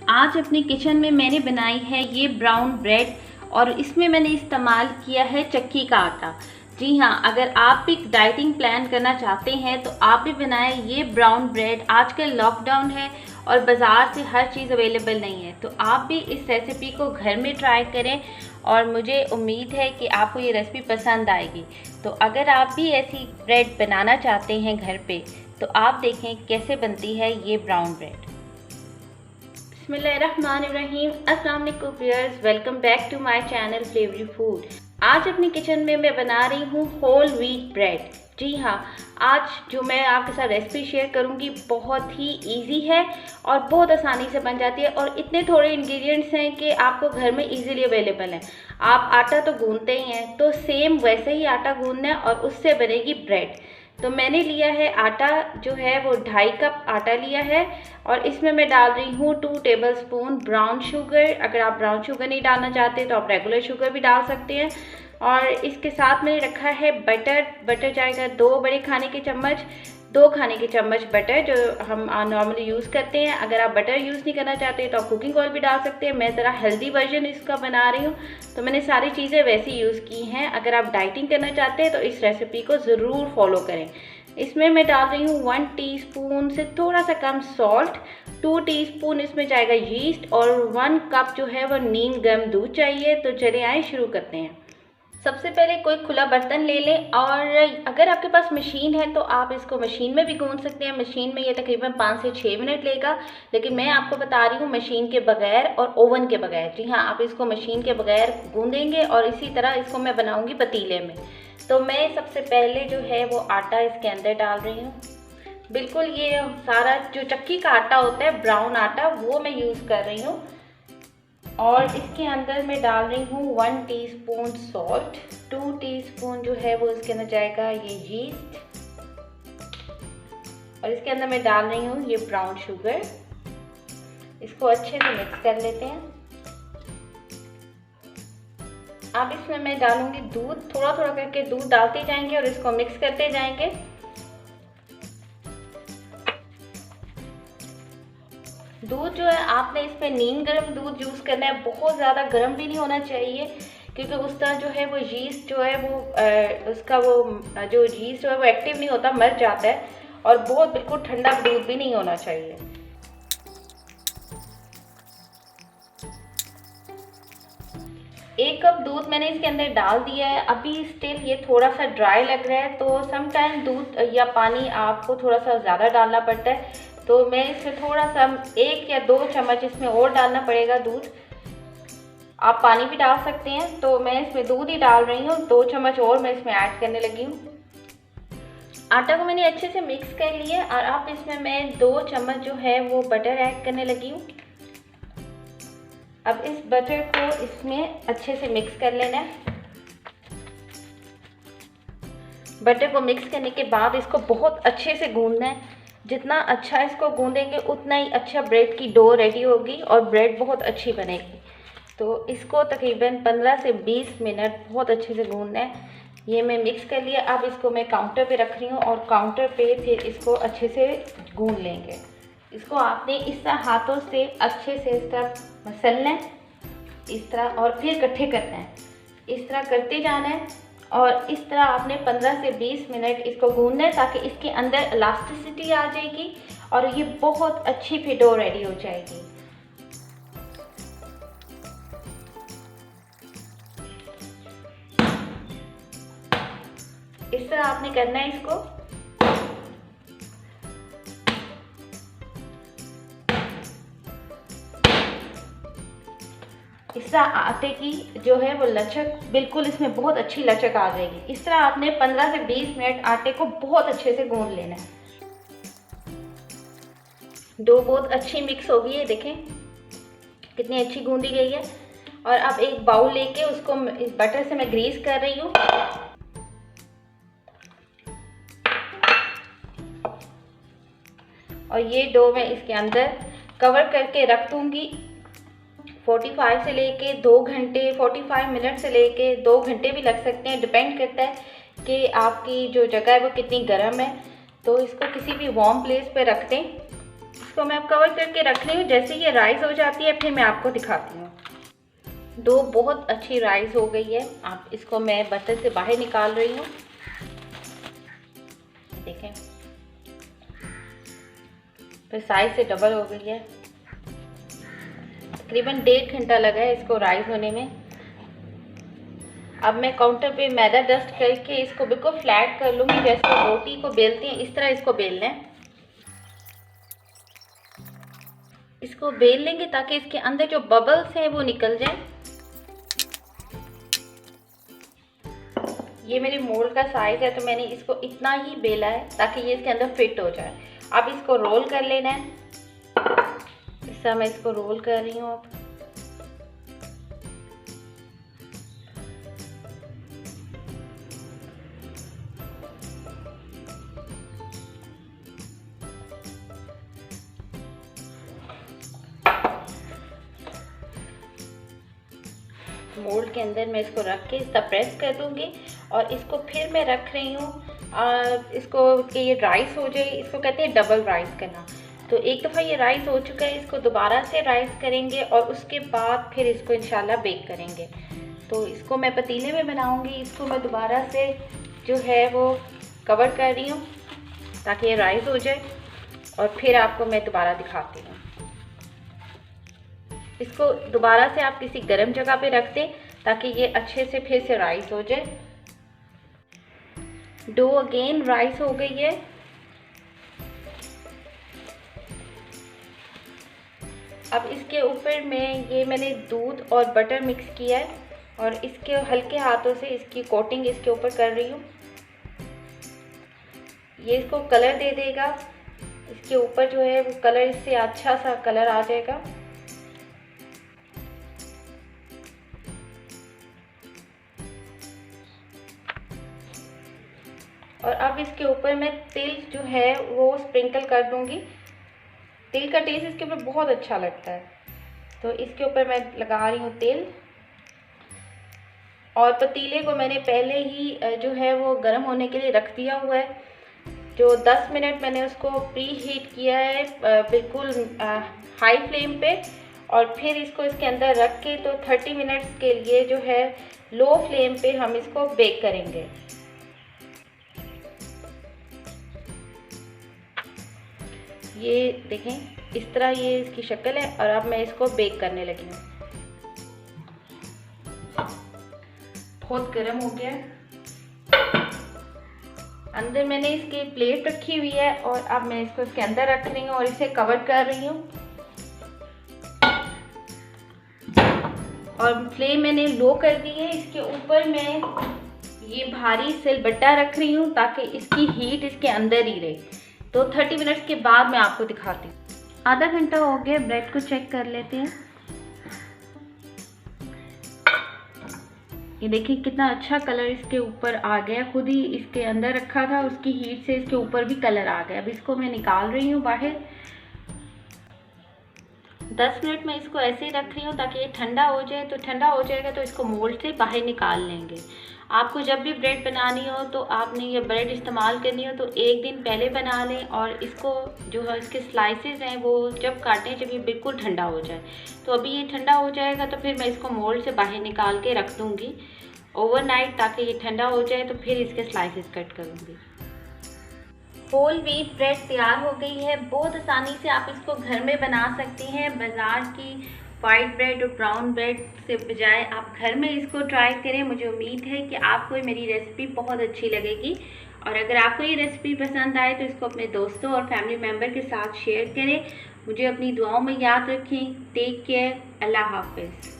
आज अपने किचन में मैंने बनाई है ये ब्राउन ब्रेड और इसमें मैंने इस्तेमाल किया है चक्की का आटा। जी हाँ, अगर आप भी डाइटिंग प्लान करना चाहते हैं तो आप भी बनाएं ये ब्राउन ब्रेड। आजकल लॉकडाउन है और बाज़ार से हर चीज़ अवेलेबल नहीं है, तो आप भी इस रेसिपी को घर में ट्राई करें और मुझे उम्मीद है कि आपको ये रेसिपी पसंद आएगी। तो अगर आप भी ऐसी ब्रेड बनाना चाहते हैं घर पे तो आप देखें कैसे बनती है ये ब्राउन ब्रेड। बिस्मिल्लाहिर्रहमानिर्रहीम। अस्सलाम वालेकुम viewers, welcome back to my channel flavory food. आज अपने किचन में मैं बना रही हूँ होल व्हीट ब्रेड। जी हाँ, आज जो मैं आपके साथ रेसिपी शेयर करूँगी बहुत ही इजी है और बहुत आसानी से बन जाती है और इतने थोड़े इंग्रेडिएंट्स हैं कि आपको घर में इजीली अवेलेबल है। आप आटा तो गूंदते ही हैं, तो सेम वैसे ही आटा गूंदना है और उससे बनेगी ब्रेड। तो मैंने लिया है आटा, जो है वो 2.5 कप आटा लिया है और इसमें मैं डाल रही हूँ 2 टेबलस्पून ब्राउन शुगर। अगर आप ब्राउन शुगर नहीं डालना चाहते तो आप रेगुलर शुगर भी डाल सकते हैं। और इसके साथ मैंने रखा है बटर जाएगा 2 बड़े खाने के चम्मच, 2 खाने के चम्मच बटर जो हम नॉर्मली यूज़ करते हैं। अगर आप बटर यूज़ नहीं करना चाहते तो आप कुकिंग ऑयल भी डाल सकते हैं। मैं ज़रा हेल्दी वर्जन इसका बना रही हूँ, तो मैंने सारी चीज़ें वैसी यूज़ की हैं। अगर आप डाइटिंग करना चाहते हैं तो इस रेसिपी को ज़रूर फॉलो करें। इसमें मैं डाल रही हूँ 1 टीस्पून से थोड़ा सा कम सॉल्ट, 2 टीस्पून इसमें जाएगा यीस्ट और 1 कप जो है वो नीम गर्म दूध चाहिए। तो चले आए शुरू करते हैं। सबसे पहले कोई खुला बर्तन ले लें और अगर आपके पास मशीन है तो आप इसको मशीन में भी गूंद सकते हैं। मशीन में ये तकरीबन 5 से 6 मिनट लेगा, लेकिन मैं आपको बता रही हूँ मशीन के बगैर और ओवन के बगैर। जी हाँ, आप इसको मशीन के बगैर गूंदेंगे और इसी तरह इसको मैं बनाऊँगी पतीले में। तो मैं सबसे पहले जो है वो आटा इसके अंदर डाल रही हूँ। बिल्कुल ये सारा जो चक्की का आटा होता है ब्राउन आटा, वो मैं यूज़ कर रही हूँ। और इसके अंदर मैं डाल रही हूँ 1 टीस्पून सॉल्ट, 2 टीस्पून जो है वो इसके अंदर जाएगा ये यीस्ट और इसके अंदर मैं डाल रही हूँ ये ब्राउन शुगर। इसको अच्छे से मिक्स कर लेते हैं। अब इसमें मैं डालूंगी दूध, थोड़ा थोड़ा करके दूध डालते जाएंगे और इसको मिक्स करते जाएंगे। दूध जो है आपने इसमें नीम गर्म दूध यूज़ करना है, बहुत ज़्यादा गर्म भी नहीं होना चाहिए क्योंकि उस तरह जो है वो यीस्ट जो है वो उसका वो जो यीस्ट जो है वो एक्टिव नहीं होता, मर जाता है। और बहुत बिल्कुल ठंडा दूध भी नहीं होना चाहिए। 1 कप दूध मैंने इसके अंदर डाल दिया है। अभी स्टिल ये थोड़ा सा ड्राई लग रहा है, तो समटाइम दूध या पानी आपको थोड़ा सा ज़्यादा डालना पड़ता है। तो मैं इसमें थोड़ा सा 1 या 2 चम्मच इसमें और डालना पड़ेगा दूध। आप पानी भी डाल सकते हैं, तो मैं इसमें दूध ही डाल रही हूँ। 2 चम्मच और मैं इसमें ऐड करने लगी हूँ। आटा को मैंने अच्छे से मिक्स कर लिया और अब इसमें मैं 2 चम्मच जो है वो बटर ऐड करने लगी हूँ। अब इस बटर को इसमें अच्छे से मिक्स कर लेना है। बटर को मिक्स करने के बाद इसको बहुत अच्छे से गूंदना है। जितना अच्छा इसको गूंदेंगे उतना ही अच्छा ब्रेड की डो रेडी होगी और ब्रेड बहुत अच्छी बनेगी। तो इसको तकरीबन 15 से 20 मिनट बहुत अच्छे से गूंदना है। ये मैं मिक्स कर लिया। अब इसको मैं काउंटर पे रख रही हूँ और काउंटर पे फिर इसको अच्छे से गूंद लेंगे। इसको आपने इस तरह हाथों से अच्छे से इस तरह मसलना है, इस तरह, और फिर इकट्ठे करना है। इस तरह करते जाना है और इस तरह आपने 15 से 20 मिनट इसको गूंदना है ताकि इसके अंदर इलास्टिसिटी आ जाएगी और ये बहुत अच्छी फिर डो रेडी हो जाएगी। इस तरह आपने करना है इसको। इस तरह आटे की जो है वो लचक, बिल्कुल इसमें बहुत अच्छी लचक आ जाएगी। इस तरह आपने 15 से 20 मिनट आटे को बहुत अच्छे से गूंद लेना है। डो बहुत अच्छी मिक्स हो गई है, देखें कितनी अच्छी गूंदी गई है। और अब एक बाउल लेके उसको इस बटर से मैं ग्रीस कर रही हूँ और ये डो मैं इसके अंदर कवर करके रख दूँगी 45 से लेके 2 घंटे, 45 मिनट से लेके 2 घंटे भी लग सकते हैं। डिपेंड करता है कि आपकी जो जगह है वो कितनी गर्म है। तो इसको किसी भी वार्म प्लेस पे रख दें इसको मैं अब कवर करके रख रही हूँ। जैसे ये राइस हो जाती है फिर मैं आपको दिखाती हूँ। डो बहुत अच्छी राइस हो गई है। आप इसको मैं बर्तन से बाहर निकाल रही हूँ। देखें फिर साइज से डबल हो गई है। तकरीबन 1.5 घंटा लगा है इसको राइस होने में। अब मैं काउंटर पे मैदा डस्ट करके इसको बिल्कुल फ्लैट कर लूँगी। जैसे रोटी को बेलते हैं इस तरह इसको बेलना है। इसको बेल लेंगे ताकि इसके अंदर जो बबल्स हैं वो निकल जाए। ये मेरी मोल्ड का साइज़ है तो मैंने इसको इतना ही बेला है ताकि ये इसके अंदर फिट हो जाए। अब इसको रोल कर लेना है। इस तरह मैं इसको रोल कर रही हूँ। अब मोल्ड के अंदर मैं इसको रख के इसका प्रेस कर दूंगी और इसको फिर मैं रख रही हूँ इसको कि ये राइस हो जाए। इसको कहते हैं डबल राइस करना। तो एक दफ़ा ये राइस हो चुका है, इसको दोबारा से राइस करेंगे और उसके बाद फिर इसको इंशाल्लाह बेक करेंगे। तो इसको मैं पतीले में बनाऊंगी। इसको मैं दोबारा से जो है वो कवर कर रही हूँ ताकि ये राइस हो जाए और फिर आपको मैं दोबारा दिखाती हूँ। इसको दोबारा से आप किसी गर्म जगह पे रख दें ताकि ये अच्छे से फिर से राइस हो जाए। डो अगेन राइस हो गई है। अब इसके ऊपर मैंने दूध और बटर मिक्स किया है और इसके हल्के हाथों से इसकी कोटिंग इसके ऊपर कर रही हूँ। ये इसको कलर दे देगा। इसके ऊपर जो है वो कलर, इससे अच्छा सा कलर आ जाएगा। और अब इसके ऊपर मैं तिल जो है वो स्प्रिंकल कर दूंगी। तिल का टेस्ट इसके ऊपर बहुत अच्छा लगता है तो इसके ऊपर मैं लगा रही हूँ तिल। और पतीले को मैंने पहले ही जो है वो गर्म होने के लिए रख दिया हुआ है। जो 10 मिनट मैंने उसको प्री हीट किया है बिल्कुल हाई फ्लेम पे। और फिर इसको इसके अंदर रख के तो 30 मिनट्स के लिए जो है लो फ्लेम पे हम इसको बेक करेंगे। ये देखें इस तरह ये इसकी शक्ल है। और अब मैं इसको बेक करने लगी हूँ। बहुत गर्म हो गया है। अंदर मैंने इसकी प्लेट रखी हुई है और अब मैं इसको इसके अंदर रख रही हूँ और इसे कवर कर रही हूँ। और फ्लेम मैंने लो कर दी है। इसके ऊपर मैं ये भारी सिलबट्टा रख रही हूँ ताकि इसकी हीट इसके अंदर ही रहे। तो 30 मिनट्स के बाद मैं आपको दिखाती हूँ। आधा घंटा हो गया, ब्रेड को चेक कर लेते हैं। ये देखिए कितना अच्छा कलर इसके ऊपर आ गया। खुद ही इसके अंदर रखा था, उसकी हीट से इसके ऊपर भी कलर आ गया। अब इसको मैं निकाल रही हूँ बाहर। 10 मिनट में इसको ऐसे ही रख रही हूँ ताकि ये ठंडा हो जाए। तो ठंडा हो जाएगा तो इसको मोल्ड से बाहर निकाल लेंगे। आपको जब भी ब्रेड बनानी हो तो आपने ये ब्रेड इस्तेमाल करनी हो तो एक दिन पहले बना लें। और इसको जो है इसके स्लाइसेस हैं वो जब काटें जब ये बिल्कुल ठंडा हो जाए। तो अभी ये ठंडा हो जाएगा तो फिर मैं इसको मोल्ड से बाहर निकाल के रख दूँगी ओवरनाइट ताकि ये ठंडा हो जाए। तो फिर इसके स्लाइसेस कट करूँगी। होल व्हीट ब्रेड तैयार हो गई है। बहुत आसानी से आप इसको घर में बना सकते हैं। बाज़ार की वाइट ब्रेड और ब्राउन ब्रेड से बजाय आप घर में इसको ट्राई करें। मुझे उम्मीद है कि आपको मेरी रेसिपी बहुत अच्छी लगेगी। और अगर आपको ये रेसिपी पसंद आए तो इसको अपने दोस्तों और फैमिली मेम्बर के साथ शेयर करें। मुझे अपनी दुआओं में याद रखें। Take care. अल्लाह हाफ़िज़।